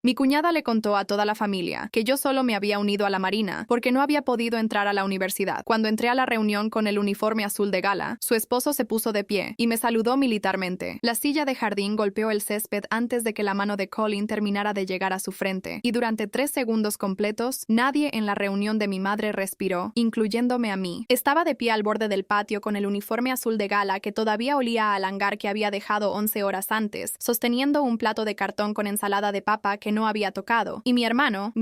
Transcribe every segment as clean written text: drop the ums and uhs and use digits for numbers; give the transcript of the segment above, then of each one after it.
Mi cuñada le contó a toda la familia que yo solo me había unido a la Marina porque no había podido entrar a la universidad. Cuando entré a la reunión con el uniforme azul de gala, su esposo se puso de pie y me saludó militarmente. La silla de jardín golpeó el césped antes de que la mano de Colin terminara de llegar a su frente, y durante 3 segundos completos, nadie en la reunión de mi madre respiró, incluyéndome a mí. Estaba de pie al borde del patio con el uniforme azul de gala que todavía olía al hangar que había dejado 11 horas antes, sosteniendo un plato de cartón con ensalada de papa que no había tocado, y mi hermano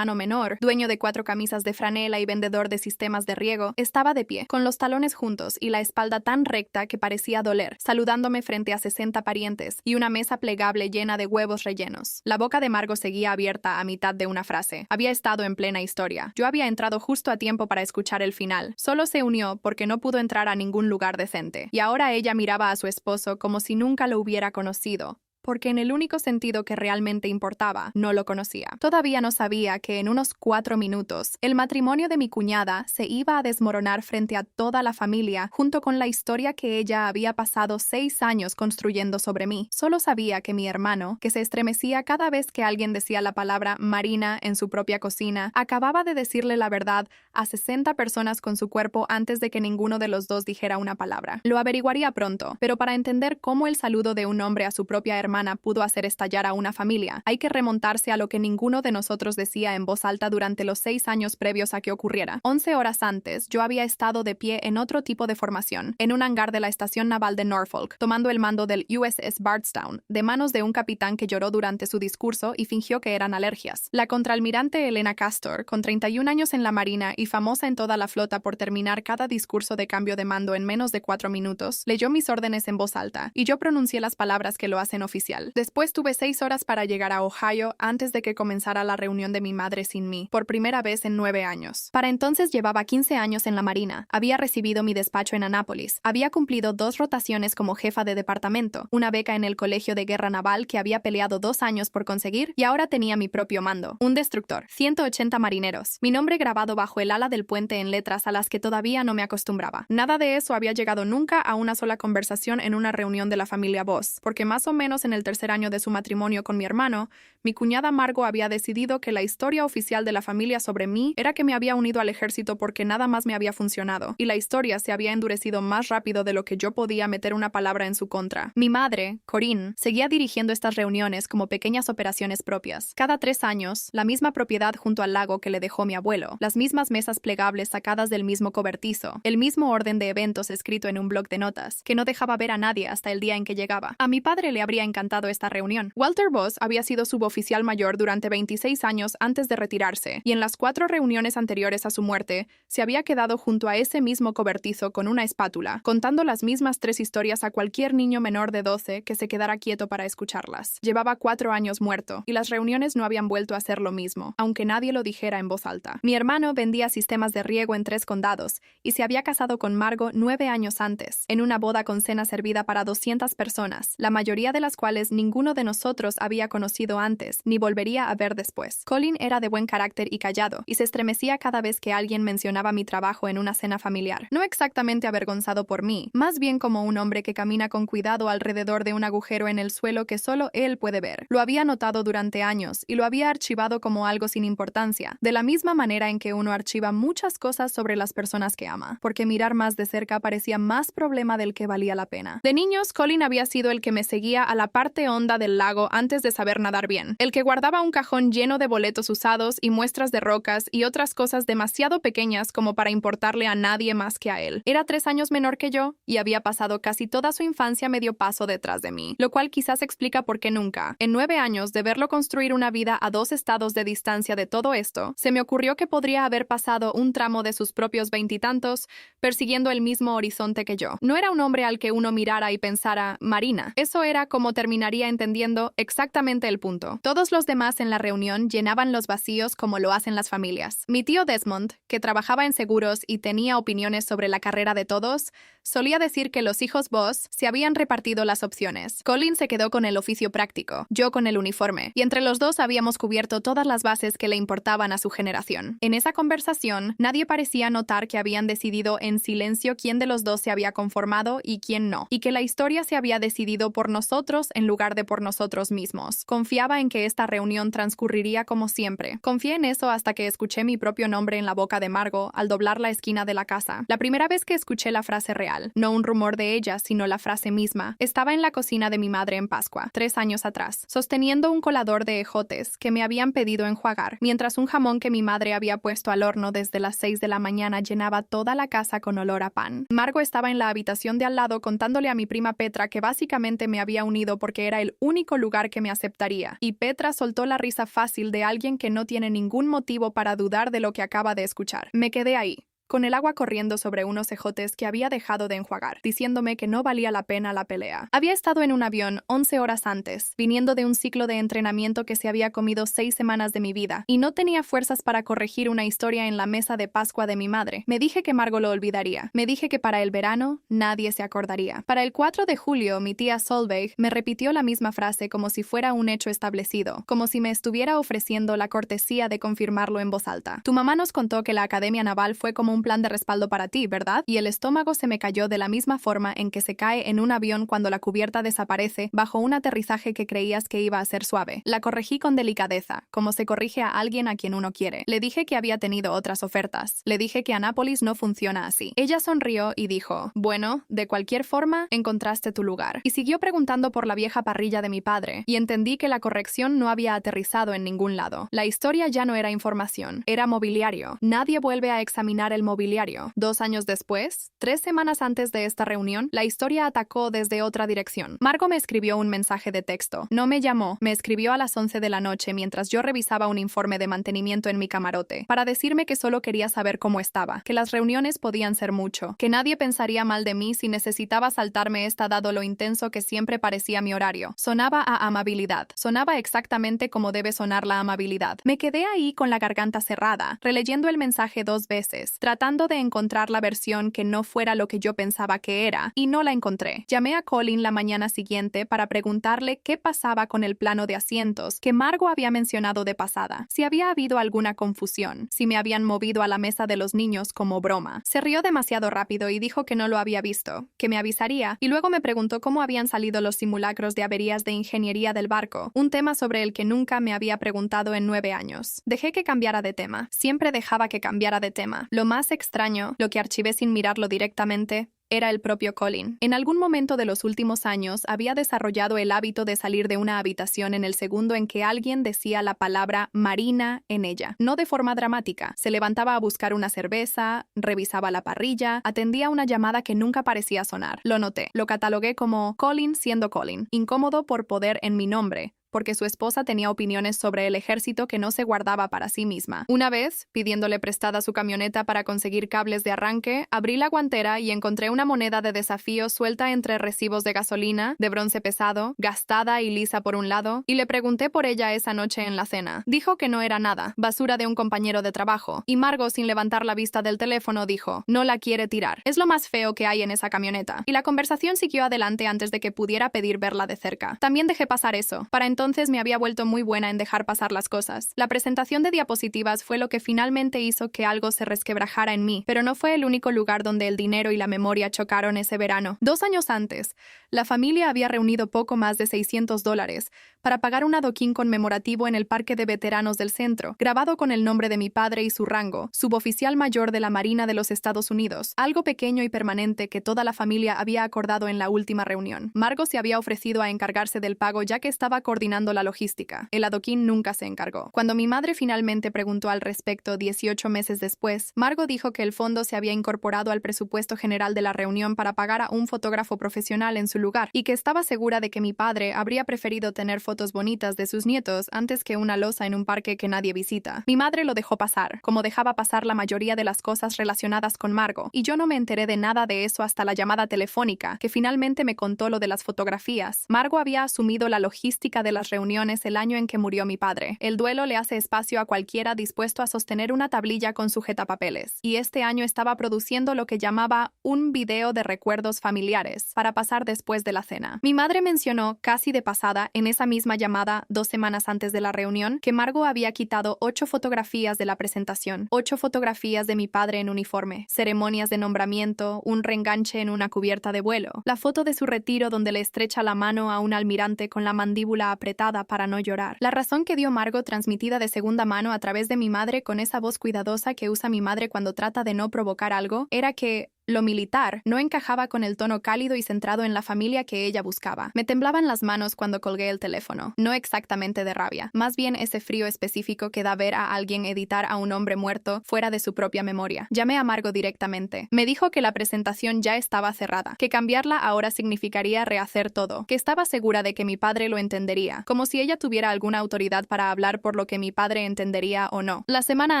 menor, dueño de 4 camisas de franela y vendedor de sistemas de riego, estaba de pie, con los talones juntos y la espalda tan recta que parecía doler, saludándome frente a 60 parientes y una mesa plegable llena de huevos rellenos. La boca de Margo seguía abierta a mitad de una frase. Había estado en plena historia. Yo había entrado justo a tiempo para escuchar el final. Solo se unió porque no pudo entrar a ningún lugar decente. Y ahora ella miraba a su esposo como si nunca lo hubiera conocido, porque en el único sentido que realmente importaba, no lo conocía. Todavía no sabía que en unos 4 minutos, el matrimonio de mi cuñada se iba a desmoronar frente a toda la familia, junto con la historia que ella había pasado 6 años construyendo sobre mí. Solo sabía que mi hermano, que se estremecía cada vez que alguien decía la palabra Marina en su propia cocina, acababa de decirle la verdad a 60 personas con su cuerpo antes de que ninguno de los dos dijera una palabra. Lo averiguaría pronto, pero para entender cómo el saludo de un hombre a su propia hermana pudo hacer estallar a una familia, hay que remontarse a lo que ninguno de nosotros decía en voz alta durante los 6 años previos a que ocurriera. 11 horas antes, yo había estado de pie en otro tipo de formación, en un hangar de la estación naval de Norfolk, tomando el mando del USS Bardstown, de manos de un capitán que lloró durante su discurso y fingió que eran alergias. La contraalmirante Elena Castor, con 31 años en la Marina y famosa en toda la flota por terminar cada discurso de cambio de mando en menos de 4 minutos, leyó mis órdenes en voz alta, y yo pronuncié las palabras que lo hacen oficial. Después tuve 6 horas para llegar a Ohio antes de que comenzara la reunión de mi madre sin mí, por primera vez en 9 años. Para entonces llevaba 15 años en la Marina, había recibido mi despacho en Annapolis, había cumplido 2 rotaciones como jefa de departamento, una beca en el Colegio de Guerra Naval que había peleado 2 años por conseguir, y ahora tenía mi propio mando, un destructor, 180 marineros, mi nombre grabado bajo el ala del puente en letras a las que todavía no me acostumbraba. Nada de eso había llegado nunca a una sola conversación en una reunión de la familia Voss, porque más o menos en el tercer año de su matrimonio con mi hermano, mi cuñada Margo había decidido que la historia oficial de la familia sobre mí era que me había unido al ejército porque nada más me había funcionado, y la historia se había endurecido más rápido de lo que yo podía meter una palabra en su contra. Mi madre, Corinne, seguía dirigiendo estas reuniones como pequeñas operaciones propias. Cada 3 años, la misma propiedad junto al lago que le dejó mi abuelo, las mismas mesas plegables sacadas del mismo cobertizo, el mismo orden de eventos escrito en un bloc de notas, que no dejaba ver a nadie hasta el día en que llegaba. A mi padre le habría encantado esta reunión. Walter Voss había sido suboficial mayor durante 26 años antes de retirarse, y en las 4 reuniones anteriores a su muerte, se había quedado junto a ese mismo cobertizo con una espátula, contando las mismas 3 historias a cualquier niño menor de 12 que se quedara quieto para escucharlas. Llevaba 4 años muerto, y las reuniones no habían vuelto a ser lo mismo, aunque nadie lo dijera en voz alta. Mi hermano vendía sistemas de riego en 3 condados, y se había casado con Margo 9 años antes, en una boda con cena servida para 200 personas, la mayoría de las cuales ninguno de nosotros había conocido antes, ni volvería a ver después. Colin era de buen carácter y callado, y se estremecía cada vez que alguien mencionaba mi trabajo en una cena familiar. No exactamente avergonzado por mí, más bien como un hombre que camina con cuidado alrededor de un agujero en el suelo que solo él puede ver. Lo había notado durante años, y lo había archivado como algo sin importancia, de la misma manera en que uno archiva muchas cosas sobre las personas que ama, porque mirar más de cerca parecía más problema del que valía la pena. De niños, Colin había sido el que me seguía a la parte honda del lago antes de saber nadar bien, el que guardaba un cajón lleno de boletos usados y muestras de rocas y otras cosas demasiado pequeñas como para importarle a nadie más que a él. Era 3 años menor que yo y había pasado casi toda su infancia medio paso detrás de mí, lo cual quizás explica por qué nunca, en 9 años de verlo construir una vida a 2 estados de distancia de todo esto, se me ocurrió que podría haber pasado un tramo de sus propios 20 y tantos persiguiendo el mismo horizonte que yo. No era un hombre al que uno mirara y pensara, Marina. Eso era como terminaría entendiendo exactamente el punto. Todos los demás en la reunión llenaban los vacíos como lo hacen las familias. Mi tío Desmond, que trabajaba en seguros y tenía opiniones sobre la carrera de todos, Solía decir que los hijos Boss se habían repartido las opciones. Colin se quedó con el oficio práctico, yo con el uniforme, y entre los dos habíamos cubierto todas las bases que le importaban a su generación. En esa conversación, nadie parecía notar que habían decidido en silencio quién de los dos se había conformado y quién no, y que la historia se había decidido por nosotros en lugar de por nosotros mismos. Confiaba en que esta reunión transcurriría como siempre. Confié en eso hasta que escuché mi propio nombre en la boca de Margo al doblar la esquina de la casa. La primera vez que escuché la frase real, no un rumor de ella, sino la frase misma, estaba en la cocina de mi madre en Pascua, 3 años atrás, sosteniendo un colador de ejotes que me habían pedido enjuagar, mientras un jamón que mi madre había puesto al horno desde las 6 de la mañana llenaba toda la casa con olor a pan. Margo estaba en la habitación de al lado contándole a mi prima Petra que básicamente me había unido porque era el único lugar que me aceptaría, y Petra soltó la risa fácil de alguien que no tiene ningún motivo para dudar de lo que acaba de escuchar. Me quedé ahí, con el agua corriendo sobre unos ejotes que había dejado de enjuagar, diciéndome que no valía la pena la pelea. Había estado en un avión 11 horas antes, viniendo de un ciclo de entrenamiento que se había comido 6 semanas de mi vida, y no tenía fuerzas para corregir una historia en la mesa de Pascua de mi madre. Me dije que Margo lo olvidaría. Me dije que para el verano nadie se acordaría. Para el 4 de julio, mi tía Solveig me repitió la misma frase como si fuera un hecho establecido, como si me estuviera ofreciendo la cortesía de confirmarlo en voz alta. Tu mamá nos contó que la Academia Naval fue como un plan de respaldo para ti, ¿verdad? Y el estómago se me cayó de la misma forma en que se cae en un avión cuando la cubierta desaparece bajo un aterrizaje que creías que iba a ser suave. La corregí con delicadeza, como se corrige a alguien a quien uno quiere. Le dije que había tenido otras ofertas. Le dije que Anápolis no funciona así. Ella sonrió y dijo, bueno, de cualquier forma, encontraste tu lugar. Y siguió preguntando por la vieja parrilla de mi padre, y entendí que la corrección no había aterrizado en ningún lado. La historia ya no era información, era mobiliario. Nadie vuelve a examinar el mobiliario. 2 años después, 3 semanas antes de esta reunión, la historia atacó desde otra dirección. Margo me escribió un mensaje de texto. No me llamó, me escribió a las 11 de la noche mientras yo revisaba un informe de mantenimiento en mi camarote, para decirme que solo quería saber cómo estaba, que las reuniones podían ser mucho, que nadie pensaría mal de mí si necesitaba saltarme esta dado lo intenso que siempre parecía mi horario. Sonaba a amabilidad. Sonaba exactamente como debe sonar la amabilidad. Me quedé ahí con la garganta cerrada, releyendo el mensaje 2 veces, tratando de encontrar la versión que no fuera lo que yo pensaba que era, y no la encontré. Llamé a Colin la mañana siguiente para preguntarle qué pasaba con el plano de asientos que Margo había mencionado de pasada, si había habido alguna confusión, si me habían movido a la mesa de los niños como broma. Se rió demasiado rápido y dijo que no lo había visto, que me avisaría, y luego me preguntó cómo habían salido los simulacros de averías de ingeniería del barco, un tema sobre el que nunca me había preguntado en 9 años. Dejé que cambiara de tema. Siempre dejaba que cambiara de tema. Lo más extraño, lo que archivé sin mirarlo directamente, era el propio Colin. En algún momento de los últimos años había desarrollado el hábito de salir de una habitación en el segundo en que alguien decía la palabra Marina en ella. No de forma dramática. Se levantaba a buscar una cerveza, revisaba la parrilla, atendía una llamada que nunca parecía sonar. Lo noté. Lo catalogué como Colin siendo Colin. Incómodo por poder en mi nombre, porque su esposa tenía opiniones sobre el ejército que no se guardaba para sí misma. Una vez, pidiéndole prestada su camioneta para conseguir cables de arranque, abrí la guantera y encontré una moneda de desafío suelta entre recibos de gasolina, de bronce pesado, gastada y lisa por un lado, y le pregunté por ella esa noche en la cena. Dijo que no era nada, basura de un compañero de trabajo, y Margo, sin levantar la vista del teléfono, dijo, no la quiere tirar. Es lo más feo que hay en esa camioneta. Y la conversación siguió adelante antes de que pudiera pedir verla de cerca. También dejé pasar eso. Para entonces me había vuelto muy buena en dejar pasar las cosas. La presentación de diapositivas fue lo que finalmente hizo que algo se resquebrajara en mí, pero no fue el único lugar donde el dinero y la memoria chocaron ese verano. 2 años antes, la familia había reunido poco más de $600 para pagar un adoquín conmemorativo en el Parque de Veteranos del Centro, grabado con el nombre de mi padre y su rango, suboficial mayor de la Marina de los Estados Unidos, algo pequeño y permanente que toda la familia había acordado en la última reunión. Margo se había ofrecido a encargarse del pago ya que estaba coordinando la logística. El adoquín nunca se encargó. Cuando mi madre finalmente preguntó al respecto 18 meses después, Margo dijo que el fondo se había incorporado al presupuesto general de la reunión para pagar a un fotógrafo profesional en su lugar y que estaba segura de que mi padre habría preferido tener fotos bonitas de sus nietos antes que una losa en un parque que nadie visita. Mi madre lo dejó pasar, como dejaba pasar la mayoría de las cosas relacionadas con Margo, y yo no me enteré de nada de eso hasta la llamada telefónica, que finalmente me contó lo de las fotografías. Margo había asumido la logística de las reuniones el año en que murió mi padre. El duelo le hace espacio a cualquiera dispuesto a sostener una tablilla con sujetapapeles, y este año estaba produciendo lo que llamaba un video de recuerdos familiares para pasar después de la cena. Mi madre mencionó, casi de pasada, en esa misma llamada 2 semanas antes de la reunión, que Margo había quitado 8 fotografías de la presentación, 8 fotografías de mi padre en uniforme, ceremonias de nombramiento, un reenganche en una cubierta de vuelo, la foto de su retiro donde le estrecha la mano a un almirante con la mandíbula apretada para no llorar. La razón que dio Margo, transmitida de segunda mano a través de mi madre con esa voz cuidadosa que usa mi madre cuando trata de no provocar algo, era que lo militar no encajaba con el tono cálido y centrado en la familia que ella buscaba. Me temblaban las manos cuando colgué el teléfono, no exactamente de rabia, más bien ese frío específico que da ver a alguien editar a un hombre muerto fuera de su propia memoria. Llamé a Margo directamente. Me dijo que la presentación ya estaba cerrada, que cambiarla ahora significaría rehacer todo, que estaba segura de que mi padre lo entendería, como si ella tuviera alguna autoridad para hablar por lo que mi padre entendería o no. La semana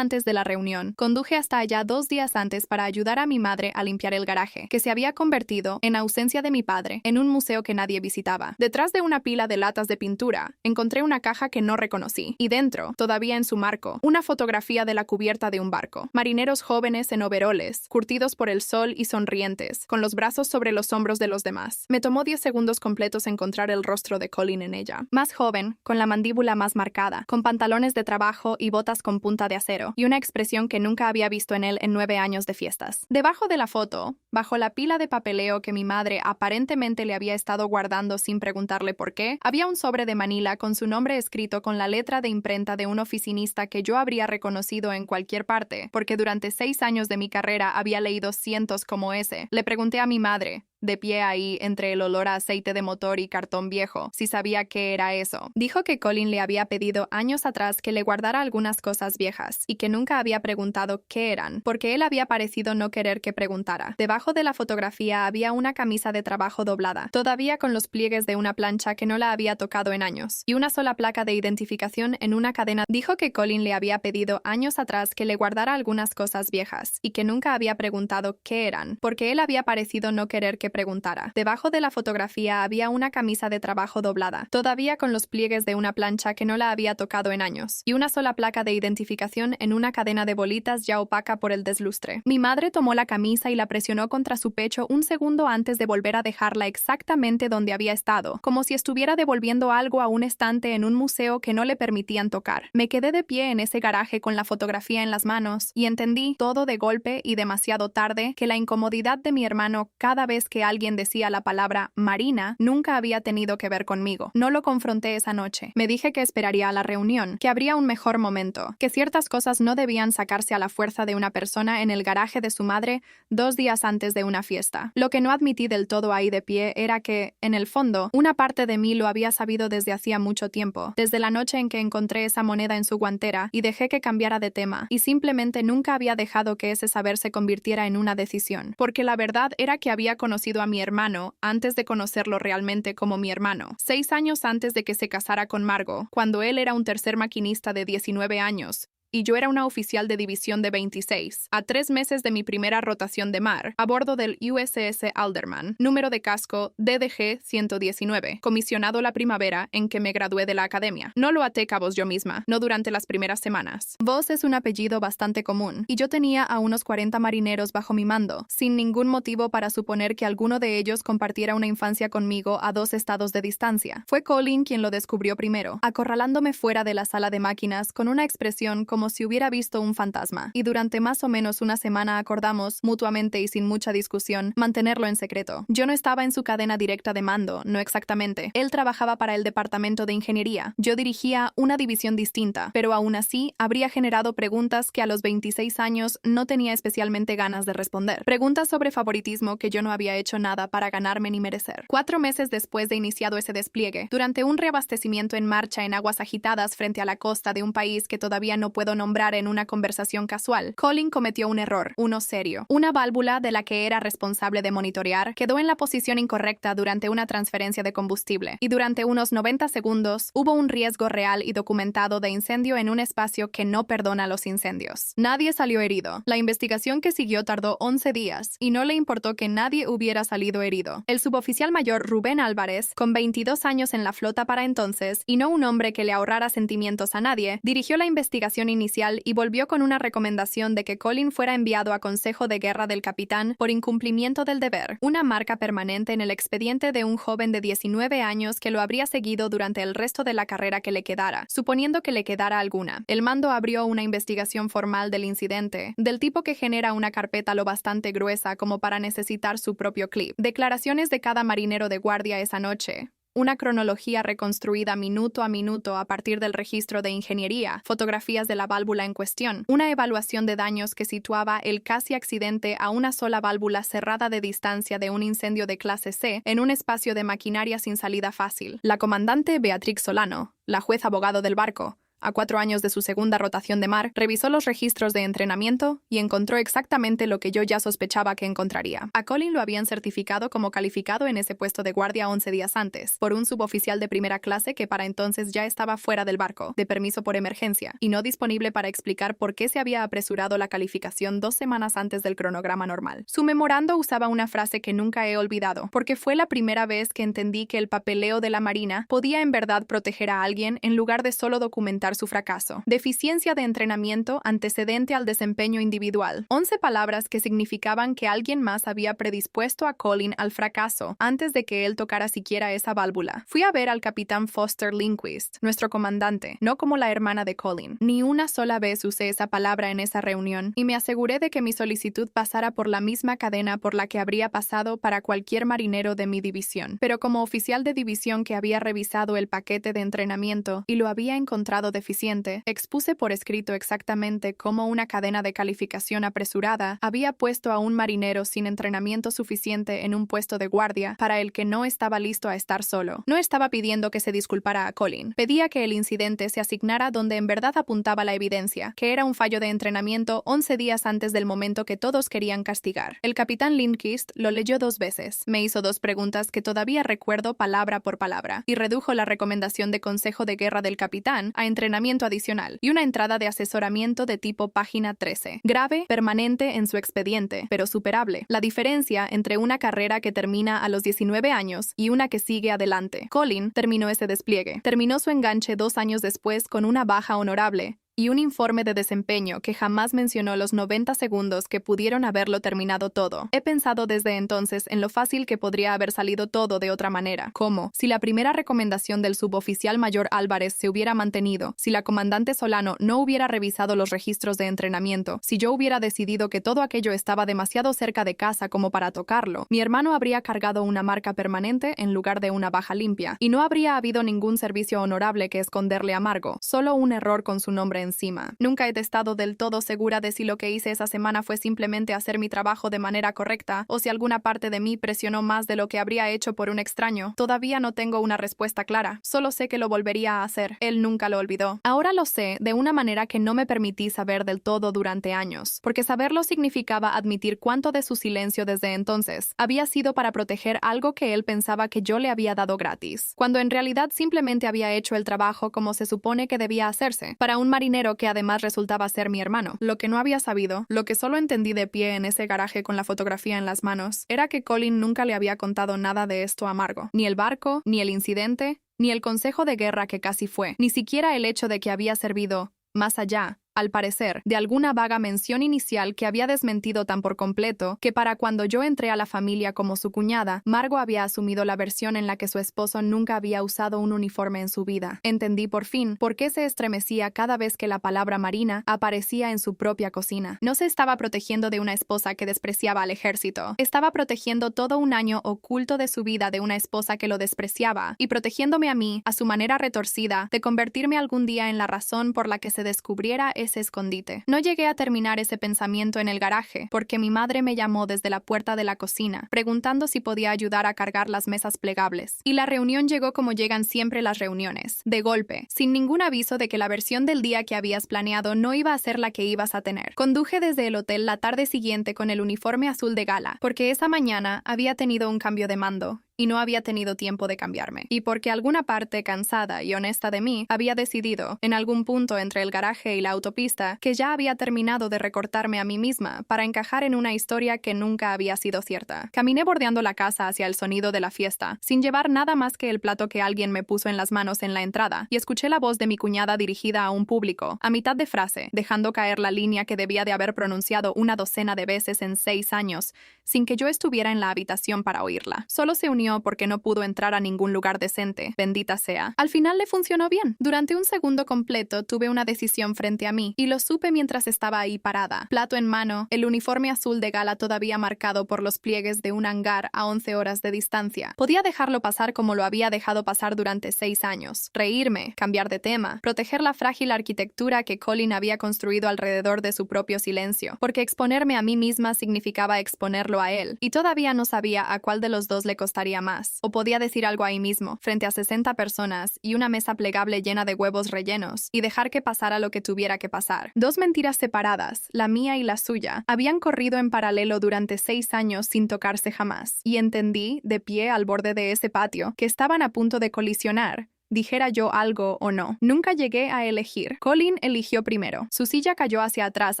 antes de la reunión, conduje hasta allá 2 días antes para ayudar a mi madre a limpiar el garaje, que se había convertido, en ausencia de mi padre, en un museo que nadie visitaba. Detrás de una pila de latas de pintura, encontré una caja que no reconocí, y dentro, todavía en su marco, una fotografía de la cubierta de un barco. Marineros jóvenes en overoles, curtidos por el sol y sonrientes, con los brazos sobre los hombros de los demás. Me tomó 10 segundos completos encontrar el rostro de Colin en ella. Más joven, con la mandíbula más marcada, con pantalones de trabajo y botas con punta de acero, y una expresión que nunca había visto en él en 9 años de fiestas. Debajo de la foto, bajo la pila de papeleo que mi madre aparentemente le había estado guardando sin preguntarle por qué, había un sobre de Manila con su nombre escrito con la letra de imprenta de un oficinista que yo habría reconocido en cualquier parte, porque durante 6 años de mi carrera había leído cientos como ese. Le pregunté a mi madre, de pie ahí entre el olor a aceite de motor y cartón viejo, si sabía qué era eso. Dijo que Colin le había pedido años atrás que le guardara algunas cosas viejas y que nunca había preguntado qué eran, porque él había parecido no querer que preguntara. Debajo de la fotografía había una camisa de trabajo doblada, todavía con los pliegues de una plancha que no la había tocado en años, y una sola placa de identificación en una cadena. Dijo que Colin le había pedido años atrás que le guardara algunas cosas viejas y que nunca había preguntado qué eran, porque él había parecido no querer que preguntara. Debajo de la fotografía había una camisa de trabajo doblada, todavía con los pliegues de una plancha que no la había tocado en años, y una sola placa de identificación en una cadena de bolitas ya opaca por el deslustre. Mi madre tomó la camisa y la presionó contra su pecho un segundo antes de volver a dejarla exactamente donde había estado, como si estuviera devolviendo algo a un estante en un museo que no le permitían tocar. Me quedé de pie en ese garaje con la fotografía en las manos y entendí todo de golpe y demasiado tarde que la incomodidad de mi hermano cada vez que alguien decía la palabra Marina nunca había tenido que ver conmigo. No lo confronté esa noche. Me dije que esperaría a la reunión, que habría un mejor momento, que ciertas cosas no debían sacarse a la fuerza de una persona en el garaje de su madre 2 días antes de una fiesta. Lo que no admití del todo ahí de pie era que, en el fondo, una parte de mí lo había sabido desde hacía mucho tiempo, desde la noche en que encontré esa moneda en su guantera y dejé que cambiara de tema, y simplemente nunca había dejado que ese saber se convirtiera en una decisión, porque la verdad era que había conocido a mi hermano antes de conocerlo realmente como mi hermano, 6 años antes de que se casara con Margo, cuando él era un tercer maquinista de 19 años, y yo era una oficial de división de 26, a 3 meses de mi primera rotación de mar, a bordo del USS Alderman, número de casco DDG 119, comisionado la primavera en que me gradué de la academia. No lo até cabos yo misma, no durante las primeras semanas. Voss es un apellido bastante común, y yo tenía a unos 40 marineros bajo mi mando, sin ningún motivo para suponer que alguno de ellos compartiera una infancia conmigo a 2 estados de distancia. Fue Colin quien lo descubrió primero, acorralándome fuera de la sala de máquinas con una expresión como si hubiera visto un fantasma, y durante más o menos una semana acordamos, mutuamente y sin mucha discusión, mantenerlo en secreto. Yo no estaba en su cadena directa de mando, no exactamente. Él trabajaba para el departamento de ingeniería. Yo dirigía una división distinta, pero aún así habría generado preguntas que a los 26 años no tenía especialmente ganas de responder. Preguntas sobre favoritismo que yo no había hecho nada para ganarme ni merecer. 4 meses después de iniciado ese despliegue, durante un reabastecimiento en marcha en aguas agitadas frente a la costa de un país que todavía no puedo puedo nombrar en una conversación casual, Colin cometió un error, uno serio. Una válvula de la que era responsable de monitorear quedó en la posición incorrecta durante una transferencia de combustible, y durante unos 90 segundos hubo un riesgo real y documentado de incendio en un espacio que no perdona los incendios. Nadie salió herido. La investigación que siguió tardó 11 días, y no le importó que nadie hubiera salido herido. El suboficial mayor Rubén Álvarez, con 22 años en la flota para entonces, y no un hombre que le ahorrara sentimientos a nadie, dirigió la investigación inicial y volvió con una recomendación de que Colin fuera enviado a consejo de guerra del capitán por incumplimiento del deber, una marca permanente en el expediente de un joven de 19 años que lo habría seguido durante el resto de la carrera que le quedara, suponiendo que le quedara alguna. El mando abrió una investigación formal del incidente, del tipo que genera una carpeta lo bastante gruesa como para necesitar su propio clip. Declaraciones de cada marinero de guardia esa noche. Una cronología reconstruida minuto a minuto a partir del registro de ingeniería, fotografías de la válvula en cuestión, una evaluación de daños que situaba el casi accidente a una sola válvula cerrada de distancia de un incendio de clase C en un espacio de maquinaria sin salida fácil. La comandante Beatrix Solano, la juez abogado del barco, a 4 años de su segunda rotación de mar, revisó los registros de entrenamiento y encontró exactamente lo que yo ya sospechaba que encontraría. A Colin lo habían certificado como calificado en ese puesto de guardia 11 días antes, por un suboficial de primera clase que para entonces ya estaba fuera del barco, de permiso por emergencia, y no disponible para explicar por qué se había apresurado la calificación 2 semanas antes del cronograma normal. Su memorando usaba una frase que nunca he olvidado, porque fue la primera vez que entendí que el papeleo de la Marina podía en verdad proteger a alguien en lugar de solo documentar su fracaso. Deficiencia de entrenamiento antecedente al desempeño individual. 11 palabras que significaban que alguien más había predispuesto a Colin al fracaso antes de que él tocara siquiera esa válvula. Fui a ver al capitán Foster Lindquist, nuestro comandante, no como la hermana de Colin. Ni una sola vez usé esa palabra en esa reunión y me aseguré de que mi solicitud pasara por la misma cadena por la que habría pasado para cualquier marinero de mi división. Pero como oficial de división que había revisado el paquete de entrenamiento y lo había encontrado deficiente, expuse por escrito exactamente cómo una cadena de calificación apresurada había puesto a un marinero sin entrenamiento suficiente en un puesto de guardia para el que no estaba listo a estar solo. No estaba pidiendo que se disculpara a Colin. Pedía que el incidente se asignara donde en verdad apuntaba la evidencia, que era un fallo de entrenamiento 11 días antes del momento que todos querían castigar. El capitán Lindquist lo leyó 2 veces, me hizo 2 preguntas que todavía recuerdo palabra por palabra, y redujo la recomendación de consejo de guerra del capitán a entrenamiento adicional y una entrada de asesoramiento de tipo página 13. Grave, permanente en su expediente, pero superable. La diferencia entre una carrera que termina a los 19 años y una que sigue adelante. Colin terminó ese despliegue. Terminó su enganche 2 años después con una baja honorable y un informe de desempeño que jamás mencionó los 90 segundos que pudieron haberlo terminado todo. He pensado desde entonces en lo fácil que podría haber salido todo de otra manera, como si la primera recomendación del suboficial mayor Álvarez se hubiera mantenido, si la comandante Solano no hubiera revisado los registros de entrenamiento, si yo hubiera decidido que todo aquello estaba demasiado cerca de casa como para tocarlo, mi hermano habría cargado una marca permanente en lugar de una baja limpia, y no habría habido ningún servicio honorable que esconderle a Margo, solo un error con su nombre encima. Nunca he estado del todo segura de si lo que hice esa semana fue simplemente hacer mi trabajo de manera correcta o si alguna parte de mí presionó más de lo que habría hecho por un extraño. Todavía no tengo una respuesta clara. Solo sé que lo volvería a hacer. Él nunca lo olvidó. Ahora lo sé de una manera que no me permití saber del todo durante años, porque saberlo significaba admitir cuánto de su silencio desde entonces había sido para proteger algo que él pensaba que yo le había dado gratis, cuando en realidad simplemente había hecho el trabajo como se supone que debía hacerse, para un marinero que además resultaba ser mi hermano. Lo que no había sabido, lo que solo entendí de pie en ese garaje con la fotografía en las manos, era que Colin nunca le había contado nada de esto a Margo. Ni el barco, ni el incidente, ni el consejo de guerra que casi fue, ni siquiera el hecho de que había servido, más allá, al parecer, de alguna vaga mención inicial que había desmentido tan por completo que para cuando yo entré a la familia como su cuñada, Margo había asumido la versión en la que su esposo nunca había usado un uniforme en su vida. Entendí por fin por qué se estremecía cada vez que la palabra marina aparecía en su propia cocina. No se estaba protegiendo de una esposa que despreciaba al ejército. Estaba protegiendo todo un año oculto de su vida de una esposa que lo despreciaba y protegiéndome a mí, a su manera retorcida, de convertirme algún día en la razón por la que se descubriera ese escondite. No llegué a terminar ese pensamiento en el garaje, porque mi madre me llamó desde la puerta de la cocina, preguntando si podía ayudar a cargar las mesas plegables. Y la reunión llegó como llegan siempre las reuniones, de golpe, sin ningún aviso de que la versión del día que habías planeado no iba a ser la que ibas a tener. Conduje desde el hotel la tarde siguiente con el uniforme azul de gala, porque esa mañana había tenido un cambio de mando y no había tenido tiempo de cambiarme. Y porque alguna parte cansada y honesta de mí había decidido, en algún punto entre el garaje y la autopista, que ya había terminado de recortarme a mí misma para encajar en una historia que nunca había sido cierta. Caminé bordeando la casa hacia el sonido de la fiesta, sin llevar nada más que el plato que alguien me puso en las manos en la entrada, y escuché la voz de mi cuñada dirigida a un público, a mitad de frase, dejando caer la línea que debía de haber pronunciado una docena de veces en 6 años, sin que yo estuviera en la habitación para oírla. Solo se unió porque no pudo entrar a ningún lugar decente, bendita sea. Al final le funcionó bien. Durante un segundo completo tuve una decisión frente a mí, y lo supe mientras estaba ahí parada, plato en mano, el uniforme azul de gala todavía marcado por los pliegues de un hangar a 11 horas de distancia. Podía dejarlo pasar como lo había dejado pasar durante 6 años, reírme, cambiar de tema, proteger la frágil arquitectura que Colin había construido alrededor de su propio silencio, porque exponerme a mí misma significaba exponerlo a él, y todavía no sabía a cuál de los dos le costaría más. O podía decir algo ahí mismo, frente a 60 personas y una mesa plegable llena de huevos rellenos, y dejar que pasara lo que tuviera que pasar. Dos mentiras separadas, la mía y la suya, habían corrido en paralelo durante 6 años sin tocarse jamás. Y entendí, de pie al borde de ese patio, que estaban a punto de colisionar, dijera yo algo o no. Nunca llegué a elegir. Colin eligió primero. Su silla cayó hacia atrás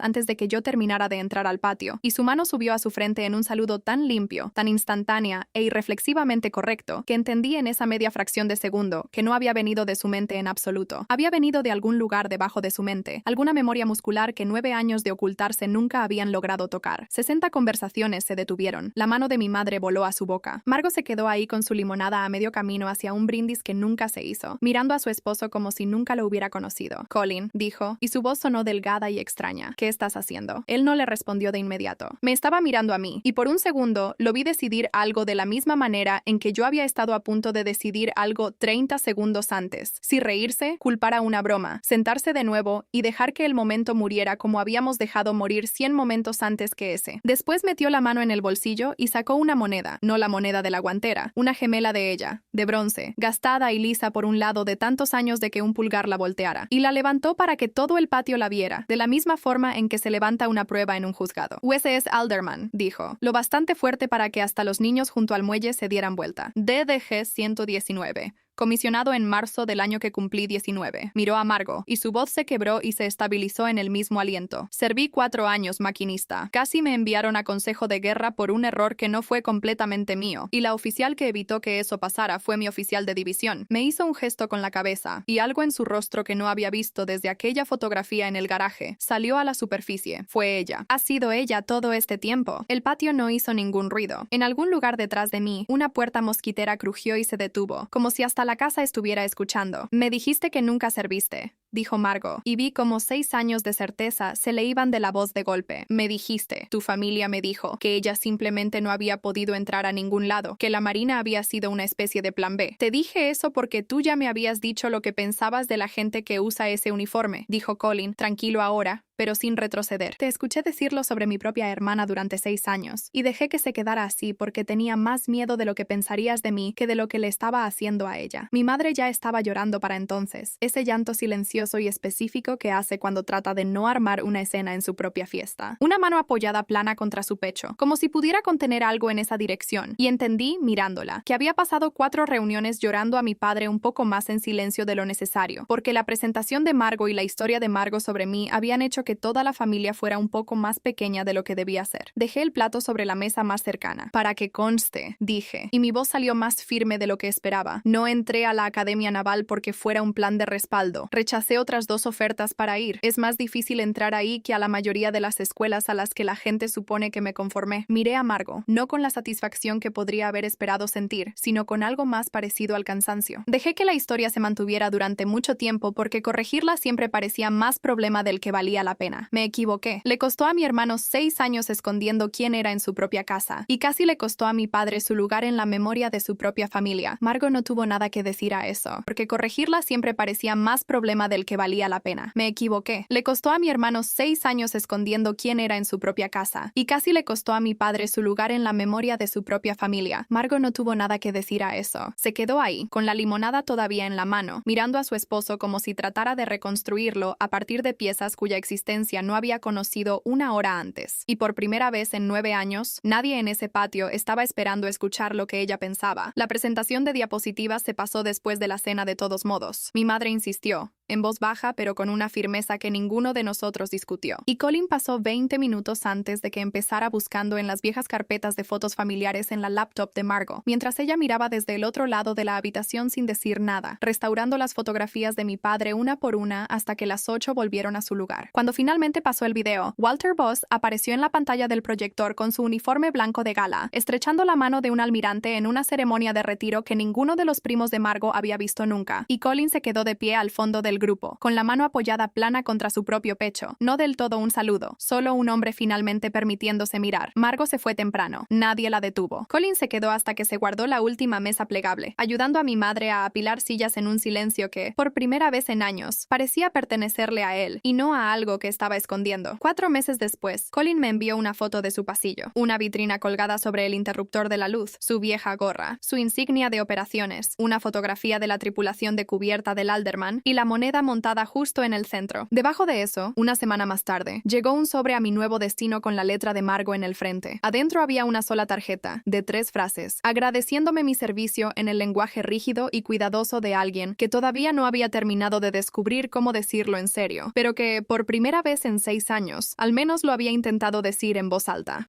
antes de que yo terminara de entrar al patio, y su mano subió a su frente en un saludo tan limpio, tan instantánea e irreflexivamente correcto, que entendí en esa media fracción de segundo que no había venido de su mente en absoluto. Había venido de algún lugar debajo de su mente, alguna memoria muscular que 9 años de ocultarse nunca habían logrado tocar. 60 conversaciones se detuvieron. La mano de mi madre voló a su boca. Margo se quedó ahí con su limonada a medio camino hacia un brindis que nunca se hizo, mirando a su esposo como si nunca lo hubiera conocido. Colin, dijo, y su voz sonó delgada y extraña. ¿Qué estás haciendo? Él no le respondió de inmediato. Me estaba mirando a mí, y por un segundo lo vi decidir algo de la misma manera en que yo había estado a punto de decidir algo 30 segundos antes. Si reírse, culpar a una broma, sentarse de nuevo y dejar que el momento muriera como habíamos dejado morir 100 momentos antes que ese. Después metió la mano en el bolsillo y sacó una moneda, no la moneda de la guantera, una gemela de ella, de bronce, gastada y lisa por un lado de tantos años de que un pulgar la volteara, y la levantó para que todo el patio la viera, de la misma forma en que se levanta una prueba en un juzgado. USS Alderman, dijo, lo bastante fuerte para que hasta los niños junto al muelle se dieran vuelta. DDG 119. Comisionado en marzo del año que cumplí 19. Miró a Margo, y su voz se quebró y se estabilizó en el mismo aliento. Serví 4 años, maquinista. Casi me enviaron a consejo de guerra por un error que no fue completamente mío, y la oficial que evitó que eso pasara fue mi oficial de división. Me hizo un gesto con la cabeza, y algo en su rostro que no había visto desde aquella fotografía en el garaje salió a la superficie. Fue ella. Ha sido ella todo este tiempo. El patio no hizo ningún ruido. En algún lugar detrás de mí, una puerta mosquitera crujió y se detuvo, como si hasta la casa estuviera escuchando. Me dijiste que nunca serviste, dijo Margo, y vi como 6 años de certeza se le iban de la voz de golpe. Me dijiste, tu familia me dijo, que ella simplemente no había podido entrar a ningún lado, que la marina había sido una especie de plan B. Te dije eso porque tú ya me habías dicho lo que pensabas de la gente que usa ese uniforme, dijo Colin, tranquilo ahora, pero sin retroceder. Te escuché decirlo sobre mi propia hermana durante 6 años, y dejé que se quedara así porque tenía más miedo de lo que pensarías de mí que de lo que le estaba haciendo a ella. Mi madre ya estaba llorando para entonces, ese llanto silencioso y específico que hace cuando trata de no armar una escena en su propia fiesta. Una mano apoyada plana contra su pecho, como si pudiera contener algo en esa dirección, y entendí, mirándola, que había pasado 4 reuniones llorando a mi padre un poco más en silencio de lo necesario, porque la presentación de Margo y la historia de Margo sobre mí habían hecho que toda la familia fuera un poco más pequeña de lo que debía ser. Dejé el plato sobre la mesa más cercana. Para que conste, dije, y mi voz salió más firme de lo que esperaba. No entré a la Academia Naval porque fuera un plan de respaldo. Rechacé otras 2 ofertas para ir. Es más difícil entrar ahí que a la mayoría de las escuelas a las que la gente supone que me conformé. Miré a Margo, no con la satisfacción que podría haber esperado sentir, sino con algo más parecido al cansancio. Dejé que la historia se mantuviera durante mucho tiempo porque corregirla siempre parecía más problema del que valía la pena. Me equivoqué. Le costó a mi hermano 6 años escondiendo quién era en su propia casa, y casi le costó a mi padre su lugar en la memoria de su propia familia. Margo no tuvo nada que decir a eso, porque corregirla siempre parecía más problema del del que valía la pena. Me equivoqué. Le costó a mi hermano 6 años escondiendo quién era en su propia casa, y casi le costó a mi padre su lugar en la memoria de su propia familia. Margot no tuvo nada que decir a eso. Se quedó ahí, con la limonada todavía en la mano, mirando a su esposo como si tratara de reconstruirlo a partir de piezas cuya existencia no había conocido una hora antes. Y por primera vez en 9 años, nadie en ese patio estaba esperando escuchar lo que ella pensaba. La presentación de diapositivas se pasó después de la cena de todos modos. Mi madre insistió, en voz baja pero con una firmeza que ninguno de nosotros discutió. Y Colin pasó 20 minutos antes de que empezara buscando en las viejas carpetas de fotos familiares en la laptop de Margot, mientras ella miraba desde el otro lado de la habitación sin decir nada, restaurando las fotografías de mi padre una por una hasta que las 8 volvieron a su lugar. Cuando finalmente pasó el video, Walter Boss apareció en la pantalla del proyector con su uniforme blanco de gala, estrechando la mano de un almirante en una ceremonia de retiro que ninguno de los primos de Margot había visto nunca, y Colin se quedó de pie al fondo del grupo, con la mano apoyada plana contra su propio pecho. No del todo un saludo, solo un hombre finalmente permitiéndose mirar. Margot se fue temprano. Nadie la detuvo. Colin se quedó hasta que se guardó la última mesa plegable, ayudando a mi madre a apilar sillas en un silencio que, por primera vez en años, parecía pertenecerle a él, y no a algo que estaba escondiendo. 4 meses después, Colin me envió una foto de su pasillo, una vitrina colgada sobre el interruptor de la luz, su vieja gorra, su insignia de operaciones, una fotografía de la tripulación de cubierta del Alderman y la moneda montada justo en el centro. Debajo de eso, una semana más tarde, llegó un sobre a mi nuevo destino con la letra de Margot en el frente. Adentro había una sola tarjeta, de 3 frases, agradeciéndome mi servicio en el lenguaje rígido y cuidadoso de alguien que todavía no había terminado de descubrir cómo decirlo en serio, pero que, por primera vez en 6 años, al menos lo había intentado decir en voz alta.